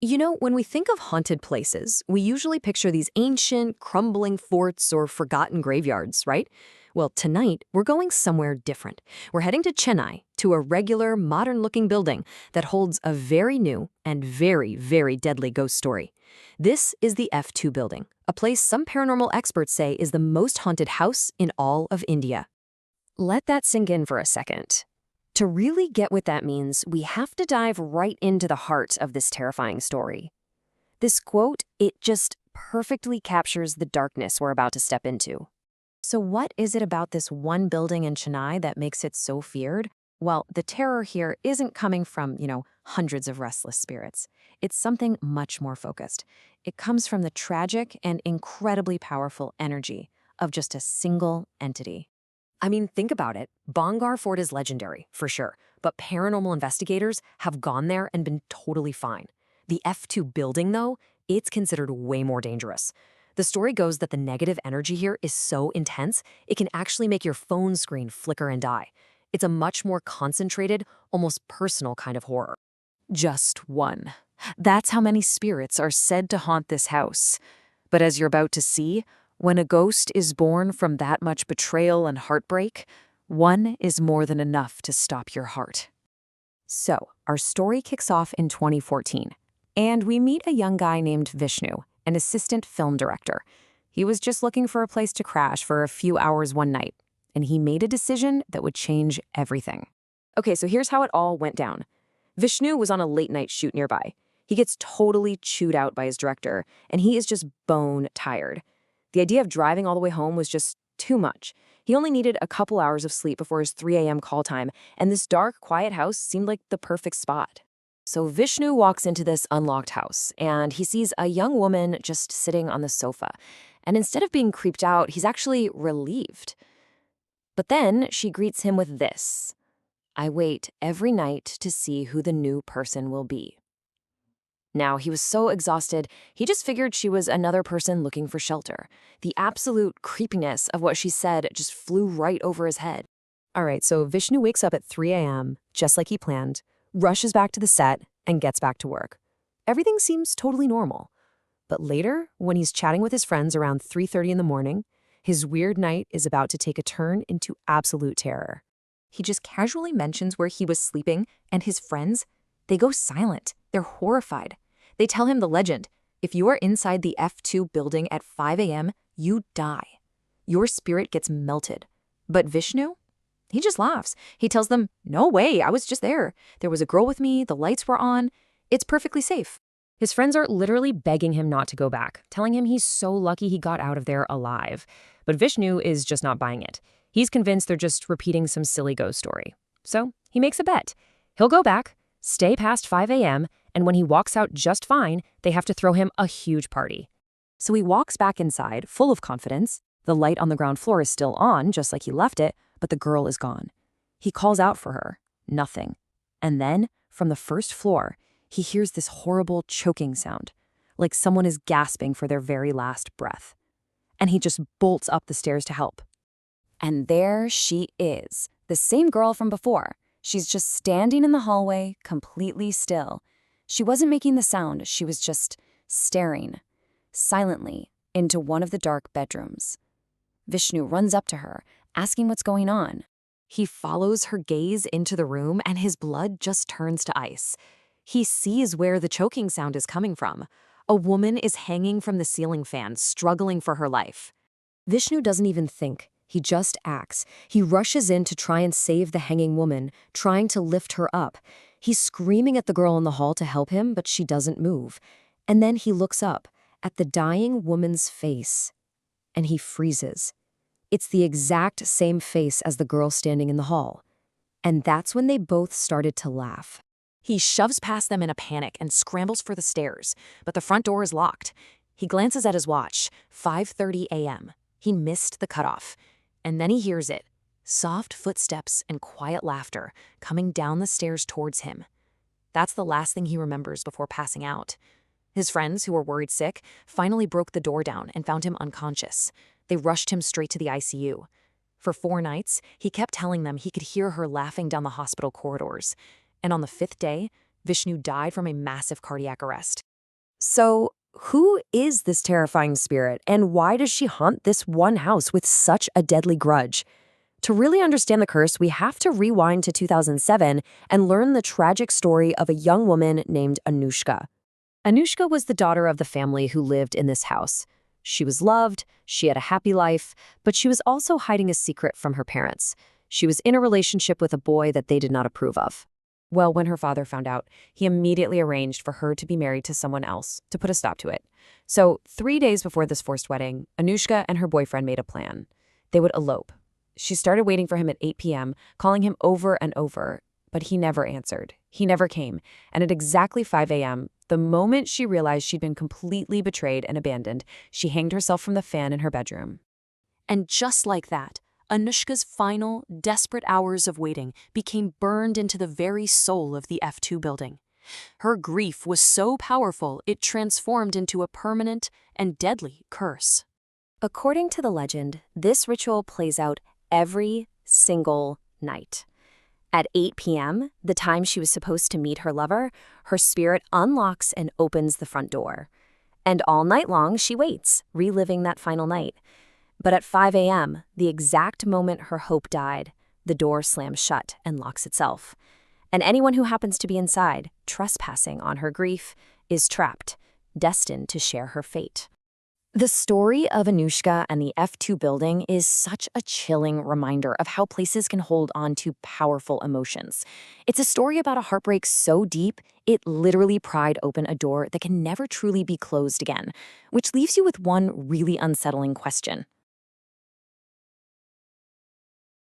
You know, when we think of haunted places, we usually picture these ancient, crumbling forts or forgotten graveyards, right? Well, tonight, we're going somewhere different. We're heading to Chennai, to a regular, modern-looking building that holds a very new and very, very deadly ghost story. This is the F2 building, a place some paranormal experts say is the most haunted house in all of India. Let that sink in for a second. To really get what that means, we have to dive right into the heart of this terrifying story. This quote, it just perfectly captures the darkness we're about to step into. So what is it about this one building in Chennai that makes it so feared? Well, the terror here isn't coming from, hundreds of restless spirits. It's something much more focused. It comes from the tragic and incredibly powerful energy of just a single entity. I mean, think about it. Bongar Fort is legendary, for sure, but paranormal investigators have gone there and been totally fine. The F2 building, though, it's considered way more dangerous. The story goes that the negative energy here is so intense, it can actually make your phone screen flicker and die. It's a much more concentrated, almost personal kind of horror. Just one. That's how many spirits are said to haunt this house. But as you're about to see, when a ghost is born from that much betrayal and heartbreak, one is more than enough to stop your heart. So, our story kicks off in 2014, and we meet a young guy named Vishnu, an assistant film director. He was just looking for a place to crash for a few hours one night, and he made a decision that would change everything. Okay, so here's how it all went down. Vishnu was on a late-night shoot nearby. He gets totally chewed out by his director, and he is just bone tired. The idea of driving all the way home was just too much. He only needed a couple hours of sleep before his 3 a.m. call time, and this dark, quiet house seemed like the perfect spot. So Vishnu walks into this unlocked house, and he sees a young woman just sitting on the sofa. And instead of being creeped out, he's actually relieved. But then she greets him with this: "I wait every night to see who the new person will be." Now, he was so exhausted, he just figured she was another person looking for shelter. The absolute creepiness of what she said just flew right over his head. All right, so Vishnu wakes up at 3 a.m., just like he planned, rushes back to the set, and gets back to work. Everything seems totally normal. But later, when he's chatting with his friends around 3:30 in the morning, his weird night is about to take a turn into absolute terror. He just casually mentions where he was sleeping, and his friends, they go silent. They're horrified. They tell him the legend: if you are inside the F2 building at 5 a.m., you die. Your spirit gets melted. But Vishnu? He just laughs. He tells them, "No way, I was just there. There was a girl with me, the lights were on. It's perfectly safe." His friends are literally begging him not to go back, telling him he's so lucky he got out of there alive. But Vishnu is just not buying it. He's convinced they're just repeating some silly ghost story. So he makes a bet. He'll go back, stay past 5 a.m., and when he walks out just fine, they have to throw him a huge party. So he walks back inside, full of confidence. The light on the ground floor is still on, just like he left it, but the girl is gone. He calls out for her. Nothing. And then, from the first floor, he hears this horrible choking sound, like someone is gasping for their very last breath. And he just bolts up the stairs to help. And there she is, the same girl from before. She's just standing in the hallway, completely still. She wasn't making the sound, she was just staring, silently, into one of the dark bedrooms. Vishnu runs up to her, asking what's going on. He follows her gaze into the room, and his blood just turns to ice. He sees where the choking sound is coming from. A woman is hanging from the ceiling fan, struggling for her life. Vishnu doesn't even think. He just acts. He rushes in to try and save the hanging woman, trying to lift her up. He's screaming at the girl in the hall to help him, but she doesn't move. And then he looks up at the dying woman's face, and he freezes. It's the exact same face as the girl standing in the hall. And that's when they both started to laugh. He shoves past them in a panic and scrambles for the stairs, but the front door is locked. He glances at his watch, 5:30 a.m. He missed the cutoff. And then he hears it. Soft footsteps and quiet laughter coming down the stairs towards him. That's the last thing he remembers before passing out. His friends, who were worried sick, finally broke the door down and found him unconscious. They rushed him straight to the ICU. For 4 nights, he kept telling them he could hear her laughing down the hospital corridors. And on the 5th day, Vishnu died from a massive cardiac arrest. So, who is this terrifying spirit, and why does she haunt this one house with such a deadly grudge? To really understand the curse, we have to rewind to 2007 and learn the tragic story of a young woman named Anushka. Anushka was the daughter of the family who lived in this house. She was loved, she had a happy life, but she was also hiding a secret from her parents. She was in a relationship with a boy that they did not approve of. Well, when her father found out, he immediately arranged for her to be married to someone else to put a stop to it. So, 3 days before this forced wedding, Anushka and her boyfriend made a plan. They would elope. She started waiting for him at 8 p.m., calling him over and over, but he never answered. He never came. And at exactly 5 a.m., the moment she realized she'd been completely betrayed and abandoned, she hanged herself from the fan in her bedroom. And just like that, Anushka's final, desperate hours of waiting became burned into the very soul of the F2 building. Her grief was so powerful, it transformed into a permanent and deadly curse. According to the legend, this ritual plays out every single night. At 8 p.m., the time she was supposed to meet her lover, her spirit unlocks and opens the front door. And all night long, she waits, reliving that final night. But at 5 a.m., the exact moment her hope died, the door slams shut and locks itself. And anyone who happens to be inside, trespassing on her grief, is trapped, destined to share her fate. The story of Anushka and the F2 building is such a chilling reminder of how places can hold on to powerful emotions. It's a story about a heartbreak so deep, it literally pried open a door that can never truly be closed again, which leaves you with one really unsettling question.